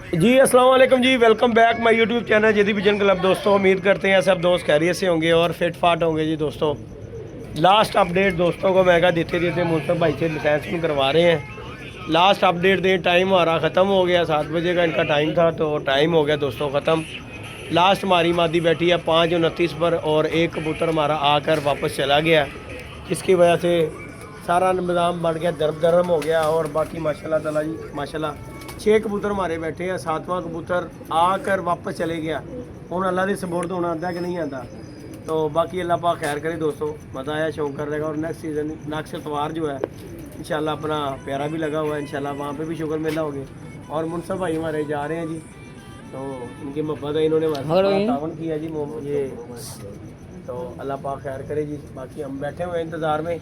जी अस्सलाम वालेकुम जी, welcome back my YouTube channel जदी विजन क्लब। दोस्तों उम्मीद करते हैं सब दोस्त खैरियत से होंगे और फिट फाट होंगे जी। दोस्तों लास्ट अपडेट दोस्तों को महंगा देते देते मुनसब भाई से लाइसेंस में करवा रहे हैं। लास्ट अपडेट दें, टाइम हमारा ख़त्म हो गया, 7 बजे का इनका टाइम था तो टाइम हो गया दोस्तों ख़त्म। लास्ट हमारी मादी बैठी है 5:29 पर और एक कबूतर हमारा आकर वापस चला गया, जिसकी वजह से सारा निज़ाम बढ़ गया, दरम हो गया। और बाकी माशाल्लाह ताला जी माशाल्लाह 6 कबूतर हमारे बैठे हैं, 7वां कबूतर आकर वापस चले गया। हूँ अल्लाह के सपोर्ट होना आता कि नहीं आता, तो बाकी अल्लाह पाक खैर करे दोस्तों, मज़ा आया, शौक कर देगा। और नेक्स्ट सीज़न नेक्स्ट इतवार जो है इंशाल्लाह अपना प्यारा भी लगा हुआ है, इंशाल्लाह वहाँ पे भी शुगर मेला होंगे। और मुनसब भाई हमारे जा रहे हैं जी, तो उनकी मोहब्बत है, इन्होंने तावन किया जी ये, तो अल्लाह पाक खैर करे जी। बाकी हम बैठे हुए हैं इंतज़ार में,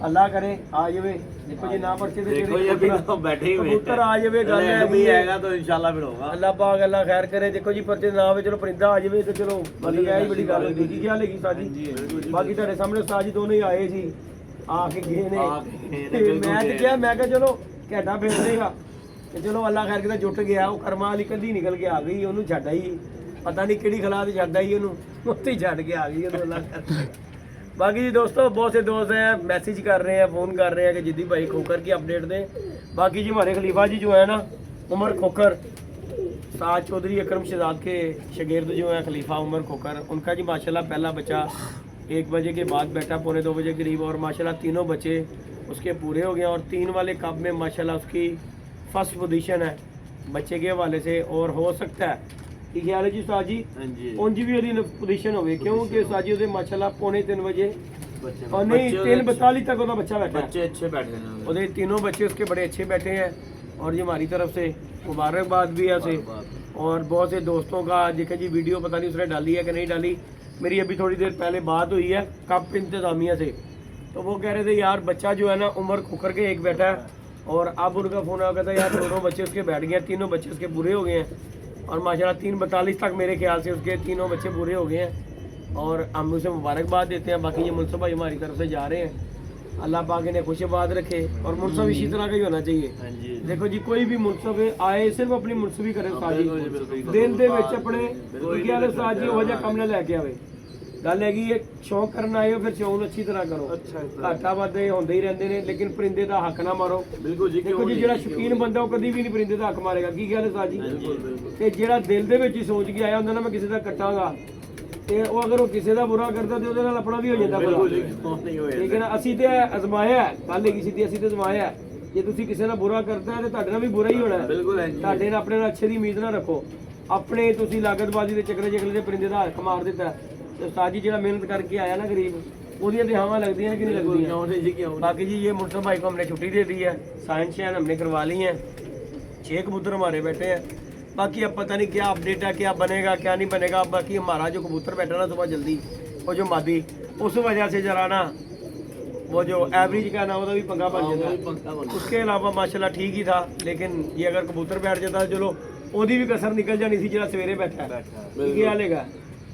अल्लाह करे आ जावे। देखो जी ना पर्चे देखो ये अभी तो बैठे हुए हैं, कबूतर आ जावे, गल है अभी आएगा तो इंशाल्लाह फिर होगा। अल्लाह पाक अल्लाह खैर करे। देखो जी पर्चे ना आवे, चलो परिंदा आ जावे तो चलो बन गया ही, बड़ी गल होगी जी। क्या लगी साजी, बाकी तेरे सामने साजी दोनों ही आए जी, आके गए ने। मैं तो क्या, मैं कहा चलो घंटा फेर देगा ਤੇ ਚਲੋ ਅੱਲਾ ਖੈਰ ਕਿਤੇ ਜੁੱਟ ਗਿਆ। ਉਹ ਕਰਮਾਂ ਵਾਲੀ ਕੱਲੀ ਨਿਕਲ ਕੇ ਆ ਗਈ, ਉਹਨੂੰ ਛੱਡ ਆਈ, ਪਤਾ ਨਹੀਂ ਕਿਹੜੀ ਖਲਾ ਤੇ ਛੱਡ ਆਈ ਉਹਨੂੰ, ਉੱਥੇ ਹੀ ਛੱਡ ਕੇ ਆ ਗਈ ਉਹਨੂੰ ਅੱਲਾ ਖੈਰ। बाकी जी दोस्तों बहुत से दोस्त हैं मैसेज कर रहे हैं, फ़ोन कर रहे हैं कि जिद्दी भाई खोकर की अपडेट दें। बाकी जी हमारे खलीफा जी जो है ना उमर खोकर, साज चौधरी अकरम शहजाद के शागिर्द जो हैं खलीफा उमर खोकर, उनका जी माशाल्लाह पहला बच्चा 1 बजे के बाद बैठा, पौने 2 बजे करीब, और माशाल्लाह तीनों बच्चे उसके पूरे हो गए। और 3 वाले कप में माशाल्लाह उसकी फर्स्ट पोजीशन है बच्चे के हवाले से। और हो सकता है कि ख्याल है जी उस्ताद जी उंज भी ਉਹਦੀ पोजीशन होवे, क्योंकि उस्ताद जी ਉਹਦੇ माशाल्लाह पौने 3 बजे और नहीं 3:42 तक ਉਹਦਾ बच्चा बैठा है। बच्चे अच्छे बैठे हैं, ਉਹਦੇ तीनों बच्चे उसके बड़े अच्छे बैठे हैं। और ये हमारी तरफ से मुबारकबाद भी है उसे। और बहुत से दोस्तों का देखें जी वीडियो, पता नहीं उसने डाली है कि नहीं डाली, मेरी अभी थोड़ी देर पहले बात हुई है कप इंतज़ामिया से, तो वो कह रहे थे यार बच्चा जो है ना उमर खोकर के एक बैठा है, और अब उनका फ़ोन आ गया था यार दोनों बच्चे उसके बैठ गए, तीनों बच्चे उसके पूरे हो गए हैं। और माशाल्लाह 3:42 तक मेरे ख्याल से उसके तीनों बच्चे पूरे हो गए हैं, और हम उसे मुबारकबाद देते हैं। बाकी ये मुनसब भाई हमारी तरफ से जा रहे हैं, अल्लाह पाक इन्हें खुशबाद रखे। और मुनसब इसी तरह का ही होना चाहिए। देखो जी कोई भी मुनसब आए सिर्फ अपनी मुनसबी करे साजी दिन दे विच अपने क्या साजी हो जा कम ना लैके आवे। गल हैगी एक शौक करना आए हो, फिर शौक अच्छी तरह करो। घाटा वाधे होंदे ही रहंदे ने, लेकिन परिंदे दा हक ना मारो। बिल्कुल जी, देखो जी जेड़ा शौकीन बंदा वो कभी भी नहीं परिंदे दा हक मारेगा। की गल है साजी, ते जेड़ा दिल दे विच ही सोच के आया हुंदा ना मैं किसी दा कटांगा, ਤੇ ਉਹ ਅਗਰ ਉਹ ਕਿਸੇ ਦਾ ਬੁਰਾ ਕਰਦਾ ਤੇ ਉਹਦੇ ਨਾਲ ਆਪਣਾ ਵੀ ਹੋ ਜਾਂਦਾ ਬੁਰਾ। ਲੇਕਿਨ ਅਸੀਂ ਤੇ ਅਜ਼ਮਾਇਆ, ਗੱਲ ਹੈਗੀ ਸਿੱਧੀ, ਅਸੀਂ ਤੇ ਅਜ਼ਮਾਇਆ। ਜੇ ਤੁਸੀਂ ਕਿਸੇ ਨਾਲ ਬੁਰਾ ਕਰਦਾ ਹੈ ਤੇ ਤੁਹਾਡੇ ਨਾਲ ਵੀ ਬੁਰਾ ਹੀ ਹੋਣਾ ਹੈ। ਬਿਲਕੁਲ ਹੈ ਜੀ, ਤੁਹਾਡੇ ਨਾਲ ਆਪਣੇ ਨਾਲ ਅੱਛੇ ਦੀ ਉਮੀਦ ਨਾ ਰੱਖੋ। ਆਪਣੇ ਤੁਸੀਂ ਲਾਗਤਬਾਜ਼ੀ ਦੇ ਚੱਕਰੇ ਦੇ परिंदे ਦਾ ਹੱਕ ਮਾਰ ਦਿੱਤਾ। ਤੇ ਸਾਜੀ ਜਿਹੜਾ ਮਿਹਨਤ ਕਰਕੇ ਆਇਆ ਨਾ गरीब, ਉਹਦੀਆਂ ਦਿਹਾਵਾਂ लगਦੀਆਂ कि नहीं लगਦੀਆਂ। बाकी जी ये मुनसब भाई को हमने छुट्टी दे दी है, साइंस शैन हमने करवा ली है, 6 कबूतर हमारे बैठे हैं। बाकी अब पता नहीं क्या अपडेट है, क्या बनेगा क्या नहीं बनेगा। बाकी हमारा जो कबूतर बैठा ना सुबह जल्दी, वो जो मादी, उस वजह से जरा ना वो जो एवरेज का ना वो भी पंगा बन जाता है। उसके अलावा माशाल्लाह ठीक ही था, लेकिन ये अगर कबूतर बैठ जाता है चलो ਉਹਦੀ भी कसर निकल जानी थी ਜਿਹੜਾ सवेरे बैठा है। क्या लेगा,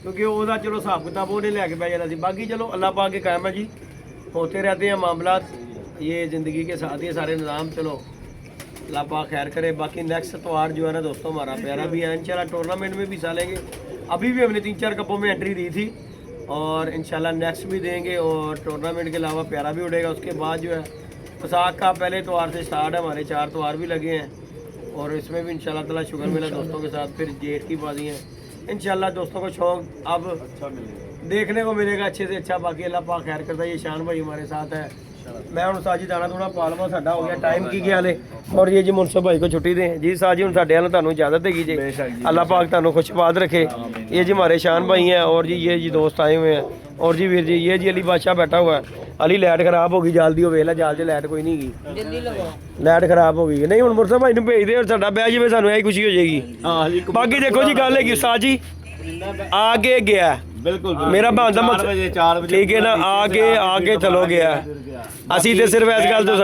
क्योंकि ਉਹਦਾ चलो हिसाब किताब ਉਹਨੇ ਲੈ के बैठ जाना थी। बाकी चलो अल्लाह पाक के कायम है जी, होते रहते हैं मामलात, ये ज़िंदगी के साथ ही सारे निज़ाम। चलो अल्लाह पाक खैर करे। बाकी नेक्स्ट इतवार जो है ना दोस्तों हमारा प्यारा भी है, इंशाल्लाह टूर्नामेंट में भी हिस्सा लेंगे। अभी भी हमने 3-4 कपों में एंट्री दी थी, और इंशाल्लाह नेक्स्ट भी देंगे। और टूर्नामेंट के अलावा प्यारा भी उड़ेगा। उसके बाद जो है वसाख का पहले इतवार से स्टार्ट है, हमारे 4 इतवार भी लगे हैं, और इसमें भी इंशाल्लाह ताला शुगर मेला दोस्तों के साथ। फिर जेठ की बाजी है, इंशाल्लाह दोस्तों को शौक अब देखने को मिलेगा अच्छे से अच्छा। बाकी अल्लाह पाक खैर करता है। ये शान भाई हमारे साथ है, मैं हूँ साजी दाना थोड़ा पालवा साडा हो गया टाइम की क्या हाले। और ये जी मुनसब भाई को छुट्टी दें जी साजी, हूँ साढ़े वालों तुहानू इजाजत देगी जी, अल्लाह पाक तुहानू खुशबाद रखे। ये जी हमारे शान भाई हैं, और जी ये जी दोस्त आए हुए हैं। और जी वीर जी ये जी अली बादशाह बैठा हुआ है। अली लाइट खराब हो गई, जल्दी हो वेला जाल च लाइट कोई नहीं गई, लाइट खराब हो गई। नहीं हूँ मुनसब भाई नूं भेज दे, और साडा बह जाए सानू यही खुशी हो जाएगी। बाकी देखो जी गल है साजी आगे गया, बिल्कुल मेरा भांजा मकसद ठीक है ना, आगे चलो गया। ਅਸੀਂ ਤੇ ਸਿਰਫ ਇਸ ਗੱਲ ਤੋਂ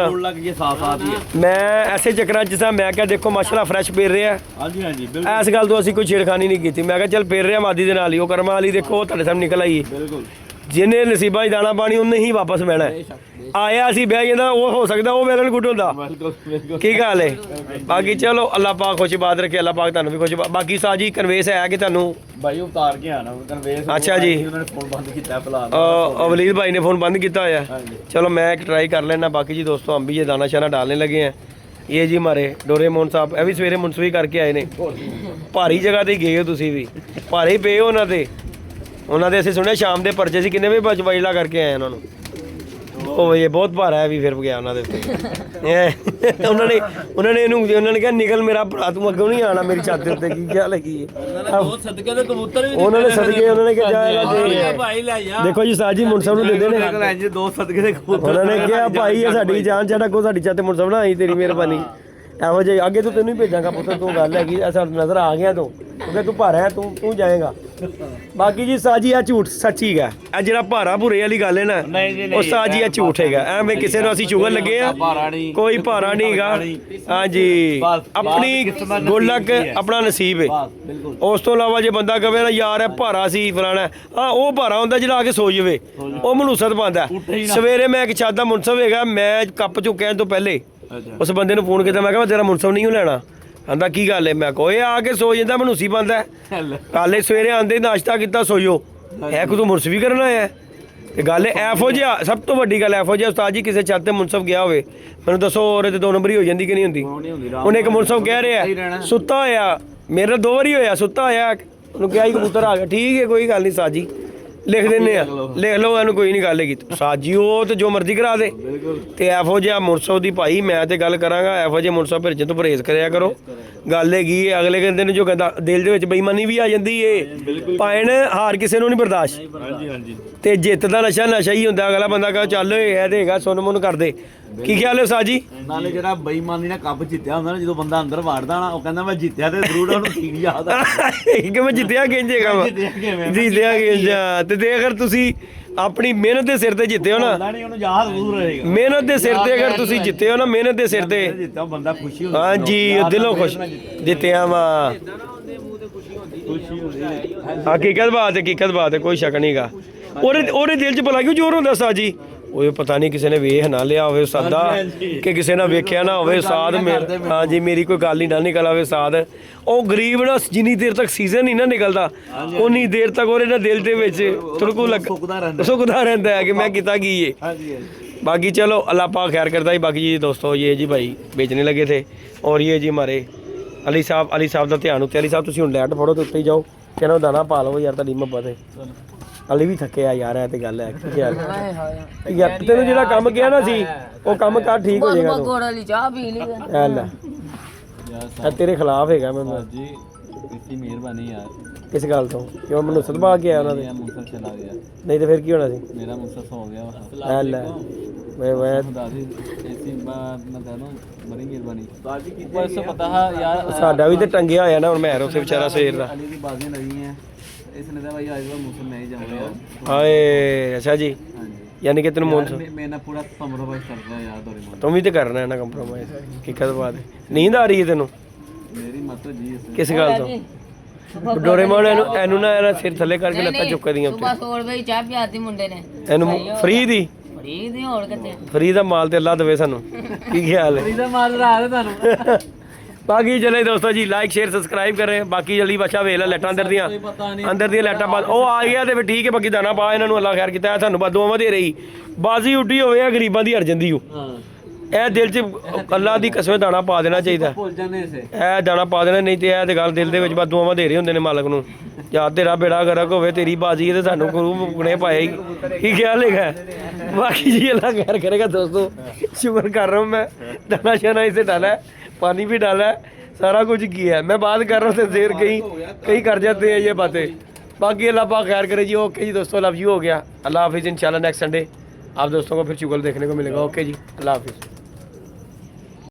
मैं ऐसे चक्कर जिस मैं क्या देखो माशाल्लाह फ्रैश फिर रहा है। ਹਾਂਜੀ ਹਾਂਜੀ ਬਿਲਕੁਲ ਇਸ ਗੱਲ ਤੋਂ ਅਸੀਂ ਕੋਈ ਛੇੜਖਾਨੀ ਨਹੀਂ ਕੀਤੀ। मैं क्या चल फिर रहा मादी ਦੇ ਨਾਲ ਹੀ, ਉਹ ਕਰਮਾਂ ਵਾਲੀ देखो ਤੁਹਾਡੇ ਸਾਹਮਣੇ निकल आई। बिल्कुल ਜਿਹਨੇ ਨਸੀਬਾਂ 'ਚ ਦਾਣਾ ਪਾਣੀ ਉਹਨੇ ਹੀ ਵਾਪਸ ਬਹਿਣਾ ਹੈ। ਆਇਆ ਸੀ ਬਹਿ ਜਾਂਦਾ, ਉਹ ਹੋ ਸਕਦਾ ਉਹ ਵੈਲਨ ਗੁੱਡ ਹੁੰਦਾ। ਕੀ ਗੱਲ ਹੈ? ਬਾਕੀ ਚਲੋ ਅੱਲਾਹ ਪਾਕ ਖੁਸ਼ ਬਾਤ ਰੱਖੇ, ਅੱਲਾਹ ਪਾਕ ਤੁਹਾਨੂੰ ਵੀ ਖੁਸ਼। ਬਾਕੀ ਸਾਜੀ ਕਨਵੇਸ ਹੈ ਕਿ ਤੁਹਾਨੂੰ ਭਾਈ ਉਤਾਰ ਕੇ ਆਣਾ ਕਨਵੇਸ। ਅੱਛਾ ਜੀ, ਉਹਨਾਂ ਨੇ ਫੋਨ ਬੰਦ ਕੀਤਾ ਫਿਲਹਾਲ। ਅਵਲੀਦ ਭਾਈ ਨੇ ਫੋਨ ਬੰਦ ਕੀਤਾ ਹੋਇਆ। चलो मैं एक ट्राई कर लेना। बाकी जी दोस्तों हम भी ये दाना शाना डालने लगे हैं। ये जी हमारे डोरेमोन साहब ਇਹ ਵੀ ਸਵੇਰੇ ਮੁਨਸਵੀ ਕਰਕੇ ਆਏ ਨੇ। ਭਾਰੀ ਜਗ੍ਹਾ ਤੇ ਗਏ ਹੋ ਤੁਸੀਂ ਵੀ, ਭਾਰੇ ਹੀ ਪਏ ਹੋ ਉਹਨਾਂ ਦੇ ਅਸੀਂ ਸੁਣਿਆ ਸ਼ਾਮ ਦੇ ਪਰਚੇ ਸੀ ਕਿੰਨੇ ਵਜੇ ਬਜਲਾ ਕਰਕੇ ਆਏ ਉਹਨਾਂ ਨੂੰ। ਉਹ ਇਹ ਬਹੁਤ ਭਾਰਾ ਹੈ ਵੀ ਫਿਰ ਗਿਆ ਉਹਨਾਂ ਦੇ ਉੱਤੇ। ਉਹਨਾਂ ਨੇ ਕਿਹਾ ਨਿਕਲ ਮੇਰਾ ਭਰਾ, ਤੂੰ ਅੱਗੋਂ ਨਹੀਂ ਆਣਾ ਮੇਰੀ ਛੱਤ ਉੱਤੇ। ਕੀ ਕਿਹਾ ਲੱਗੀ ਬਹੁਤ ਸਦਕੇ ਦੇ ਕਬੂਤਰ ਵੀ ਉਹਨਾਂ ਨੇ ਸਦਕੇ, ਉਹਨਾਂ ਨੇ ਕਿਹਾ ਜਾਏਗਾ ਭਾਈ ਲੈ ਜਾ। ਦੇਖੋ ਜੀ ਸਾਜੀ ਮੁਨਸਬ ਨੂੰ ਦਿੰਦੇ ਨੇ। ਇੰਜ ਦੋ ਸਦਕੇ ਦੇ ਕਬੂਤਰ ਉਹਨਾਂ ਨੇ ਕਿਹਾ ਭਾਈ ਇਹ ਸਾਡੀ ਜਾਨ ਛੱਡਾ ਕੋ ਸਾਡੀ ਛੱਤ ਮੁਨਸਬ ਨਾ ਆਈ, ਤੇਰੀ ਮਿਹਰਬਾਨੀ। ਇਹੋ ਜਿਹੇ ਅੱਗੇ ਤੋਂ ਤੈਨੂੰ ਹੀ ਭੇਜਾਂਗਾ ਪੁੱਤਰ, ਤੂੰ ਗੱਲ ਹੈਗੀ ਸਾਨੂੰ ਨਜ਼ਰ ਆ ਗਿਆ ਤੂੰ, ਕਿਉਂਕਿ ਤੂੰ ਭਾਰਾ ਹੈ, ਤੂੰ ਜਾਏਗਾ। ਬਾਕੀ ਜੀ ਸਾਜੀ ਆ ਝੂਠ ਸੱਚੀ ਹੈ। ਇਹ ਜਿਹੜਾ ਭਾਰਾ ਭੁਰੇ ਵਾਲੀ ਗੱਲ ਹੈ ਨਾ, ਉਹ ਸਾਜੀ ਆ ਝੂਠ ਹੈਗਾ। ਐਵੇਂ ਕਿਸੇ ਨੂੰ ਅਸੀਂ ਚੁਗਲ ਲੱਗੇ ਆ, ਕੋਈ ਭਾਰਾ ਨਹੀਂ ਹੈਗਾ। ਹਾਂਜੀ, ਆਪਣੀ ਗੁੱਲਕ ਆਪਣਾ ਨਸੀਬ ਹੈ। ਉਸ ਤੋਂ ਇਲਾਵਾ ਜੇ ਬੰਦਾ ਕਹੇ ਨਾ ਯਾਰ ਇਹ ਭਾਰਾ ਸੀ ਫਲਾਣਾ, ਹਾਂ ਉਹ ਭਾਰਾ ਹੁੰਦਾ ਜਿਹੜਾ ਆ ਕੇ ਸੋ ਜਾਵੇ, ਉਹ ਮਨੂਸਤ ਪਾਉਂਦਾ। ਸਵੇਰੇ ਮੈਂ ਇੱਕ ਛੱਤ ਦਾ ਮੁਨਸਬ ਹੈਗਾ, ਮੈਂ ਕੱਪ ਚੁੱਕਿਆ ਤੋਂ ਪਹਿਲੇ ਉਸ ਬੰਦੇ ਨੂੰ ਫੋਨ ਕੀਤਾ, ਮੈਂ ਕਿਹਾ ਤੇਰਾ ਮੁਨਸਬ ਨਹੀਂ ਲੈਣਾ। ਕਹਿੰਦਾ ਕੀ ਗੱਲ ਹੈ? ਮੈਂ ਕਿਹਾ ਇਹ ਆ ਕੇ ਸੋ ਜਾਂਦਾ ਮਨੂਸੀ ਪਾਉਂਦਾ। ਕੱਲ੍ਹ ਸਵੇਰੇ ਆਂਦੇ ਨਾਸ਼ਤਾ ਕੀਤਾ ਸੋਇਓ, ਇਹ ਕੋ ਤੂੰ ਮੁਨਸਬੀ ਕਰਨਾ ਹੈ? ਤੇ ਗੱਲ ਇਹੋ ਜਿਹਾ, ਸਭ ਤੋਂ ਵੱਡੀ ਗੱਲ ਇਹੋ ਜਿਹਾ ਉਸਤਾਦ ਜੀ ਕਿਸੇ ਛੱਤ ਤੇ ਮੁਨਸਬ ਗਿਆ ਹੋਵੇ, ਮੈਨੂੰ ਦੱਸੋ ਉਹਦੇ ਤੇ 2 ਨੰਬਰ ਹੀ ਹੋ ਜਾਂਦੀ ਕਿ ਨਹੀਂ ਹੁੰਦੀ? ਉਹਨੇ ਇੱਕ ਮੁਨਸਬ ਕਹਿ ਰਿਹਾ ਸੁੱਤਾ ਹੋਇਆ, ਮੇਰੇ 2 ਵਾਰੀ ਹੋਇਆ ਸੁੱਤਾ ਹੋਇਆ, ਉਹਨੂੰ ਕਿਹਾ ਹੀ ਕਬੂਤਰ ਆ ਗਿਆ। ਠੀਕ ਹੈ ਕੋਈ ਗੱਲ ਨਹੀਂ ਸਾਜੀ, ਲਿਖ ਦਿੰਦੇ ਆ, ਲਿਖ ਲਓ ਇਹਨੂੰ, ਕੋਈ ਨਹੀਂ ਗੱਲ ਹੈਗੀ। ਸਾਜੀ ਉਹ ਤੇ ਜੋ ਮਰਜ਼ੀ ਕਰਾ ਦੇ। ਤੇ ਇਹੋ ਜਿਹਾ ਮੁਨਸਬ ਦੀ ਭਾਈ ਮੈਂ ਤੇ ਗੱਲ ਕਰਾਂਗਾ, ਇਹੋ ਜਿਹੇ ਮੁਨਸਬ ਫਿਰ ਜਦੋਂ ਪਰਹੇਜ਼ ਕਰਿਆ ਕਰੋ। ਗੱਲ ਹੈਗੀ ਅਗਲੇ ਕਹਿੰਦੇ ਨੇ ਜੋ ਕਹਿੰਦਾ ਦਿਲ ਦੇ ਵਿੱਚ ਬੇਈਮਾਨੀ ਵੀ ਆ ਜਾਂਦੀ ਏ। ਪਾਇਣ ਹਾਰ ਕਿਸੇ ਨੂੰ ਨਹੀਂ ਬਰਦਾਸ਼ਤ। ਤੇ ਜਿੱਤ ਦਾ ਨਸ਼ਾ ਹੀ ਹੁੰਦਾ। ਅਗਲਾ ਬੰਦਾ ਕਹੇ ਚੱਲ ਇਹ ਤੇ ਹੈਗਾ ਸੁਣ ਮੁਨ ਕਰਦੇ। ਕੀ ਖਿਆਲ ਹੈ ਸਾਜੀ? ਨਾਲੇ ਜਿਹੜਾ ਬੇਈਮਾਨੀ ਨਾਲ ਕੱਪ ਜਿੱਤਿਆ ਹੁੰਦਾ ਨਾ, ਜਦੋਂ ਬੰਦਾ ਅੰਦਰ ਵਾੜਦਾ ਨਾ, ਉਹ ਕਹਿੰਦਾ ਮੈਂ ਜਿੱਤਿਆ ਤੇ ਜ਼ਰੂਰ ਉਹਨੂੰ ਠੀਕ ਯਾਦ ਆ ਕਿ ਮੈਂ ਜਿੱਤਿਆ ਕਿੰਜੇਗਾ ਵਾ ਜਿੱਤਿਆ ਕਿੰਜਾ। ਤੇ ਦੇ ਅਗਰ ਤੁਸੀਂ ਆਪਣੀ ਮਿਹਨਤ ਦੇ ਸਿਰ ਤੇ ਜਿੱਤੇ ਹੋ ਨਾ, ਉਹਨੂੰ ਯਾਦ ਜ਼ਰੂਰ ਰਹੇਗਾ। ਮਿਹਨਤ ਦੇ ਸਿਰ ਤੇ ਅਗਰ ਤੁਸੀਂ ਜਿੱਤੇ ਹੋ ਨਾ, ਮਿਹਨਤ ਦੇ ਸਿਰ ਤੇ ਜਿੱਤਿਆ ਬੰਦਾ ਖੁਸ਼ੀ ਹੁੰਦੀ। ਹਾਂਜੀ ਦਿਲੋਂ ਖੁਸ਼ ਜਿੱਤਿਆ ਵਾ। ਹਕੀਕਤ ਬਾਤ ਹੈ, ਕੋਈ ਸ਼ੱਕ ਨਹੀਂਗਾ। ਉਹਦੇ ਦਿਲ 'ਚ ਭਲਾ ਕਿਉਂ ਜ਼ੋਰ ਹੁੰਦਾ ਸਾਜੀ? ਉਹ ਪਤਾ ਨਹੀਂ ਕਿਸੇ ਨੇ ਵੇਖ ਨਾ ਲਿਆ ਹੋਵੇ ਸਾਦਾ, ਕਿ ਕਿਸੇ ਨੇ ਵੇਖਿਆ ਨਾ ਹੋਵੇ ਸਾਦ। ਹਾਂਜੀ ਮੇਰੀ ਕੋਈ ਗੱਲ ਹੀ ਨਾ ਨਿਕਲ ਆਵੇ ਸਾਦ। ਉਹ ਗਰੀਬ ਨਾ ਜਿੰਨੀ ਦੇਰ ਤੱਕ ਸੀਜ਼ਨ ਨਹੀਂ ਨਾ ਨਿਕਲਦਾ, ਉਨੀ ਦੇਰ ਤੱਕ ਉਹਦੇ ਨਾਲ ਦਿਲ ਦੇ ਵਿੱਚ ਸੁੱਕਦਾ ਰਹਿੰਦਾ ਹੈ ਕਿ ਮੈਂ ਕੀਤਾ ਕੀ ਏ। बाकी चलो अल्लाह पाक खैर करता है। बाकी जी दोस्तों ये जी भाई बेचने लगे थे और ये जी हमारे अली साहब का ध्यान उत्ते। अली साहब तुसीं हुण लैट फड़ो तो उत्ते ही जाओ, कहना दाना पा लो यार, तुहाडी मुहब्बत है। अली भी थके आ यार, है तो गल है कि यार तेन जो काम किया ना सी वो काम कर ठीक हो जाएगा। तेरे खिलाफ है मैं मेहरबानी यार किस गल तो क्यों मैं सदबा के आया उन्होंने चला गया, नहीं तो फिर की होना सी? मेरा मुसफ हो गया मैं ऐसी बात मैं कह रहा हूं, बड़ी मेहरबानी। ऊपर से पता है यार साडा भी तो टंगिया होया ना, हुण मैं उसे बेचारा सवेर दा अली दी बाजियां लगी हैं, इसने तो भाई आज मुसफ नहीं जाऊंगा यार। हाय अच्छा जी, हां जी, यानी कि तेन मोन मैंने पूरा कम्प्रोमाइज कर दिया यार दौरे में। तुम भी तो करना है ना कंप्रोमाइज, की कद बात है। नींद आ रही है तेनू मेरी मत जी किस गल तो? डोरेमोन एनू ना एना सिर थले करके लत्ता चुक दियां सुबह 100 रुपए चाह पियाती मुंडे ने एनू फ्री दी ਹੋਰ ਕਿਤੇ फ्री दा माल ते अल्लाह देवे सानू। की ख्याल है? ਇਹਦਾ ਮਾਲ ਰਾਹ ਦੇ ਤੁਹਾਨੂੰ। बाकी चले दोस्तों जी लाइक शेयर सब्सक्राइब करें। बाकी जल्दी बच्चा वेख ला लाइटां अंदर दी लाइटां बंद ओ आ गया ते ठीक है। बाकी दाना पा इन्हां नूं अल्लाह खैर कीता है, सानू दुआवां दे रही बाजी उड्डी होवे या गरीबां दी हर जंदी हो। ਇਹ ਦਿਲ 'ਚ ਅੱਲਾ ਦੀ ਕਸਮ ਦਾਣਾ ਪਾ ਦੇਣਾ ਚਾਹੀਦਾ। ਭੁੱਲ ਜਾਂਦੇ ਇਸੇ ਇਹ ਦਾਣਾ ਪਾ ਦੇਣਾ, ਨਹੀਂ ਤੇ ਇਹ ਤੇ ਗੱਲ ਦਿਲ ਦੇ ਵਿੱਚ ਬਸ ਦੁਆਵਾਂ ਦੇ ਰਹੇ ਹੁੰਦੇ ਨੇ ਮਾਲਕ ਨੂੰ, ਜਾਂ ਤੇਰਾ ਬੇੜਾ ਗਰਕ ਹੋਵੇ ਤੇਰੀ ਬਾਜੀ ਤੇ ਸਾਨੂੰ ਗੁਰੂ ਗੁਣੇ ਪਾਏ ਕੀ ਖਿਆਲ ਹੈਗਾ। बाकी जी अल्लाह खैर करेगा दोस्तों। शुक्र कर रहा हूँ मैं, दाना शाना इसे डाला है, पानी भी डाला है, सारा कुछ किया है। मैं बात कर रहा हूँ तो देर कहीं कर जाते हैं ये बातें। बाकी अल्लाह पाक खैर करे जी। ओके जी दोस्तों, लव यू हो गया। अल्लाह हाफिज़। इंशाल्लाह नेक्स्ट संडे आप दोस्तों को फिर चुगल देखने को मिलेगा। ओके जी, अल्लाह हाफिज़।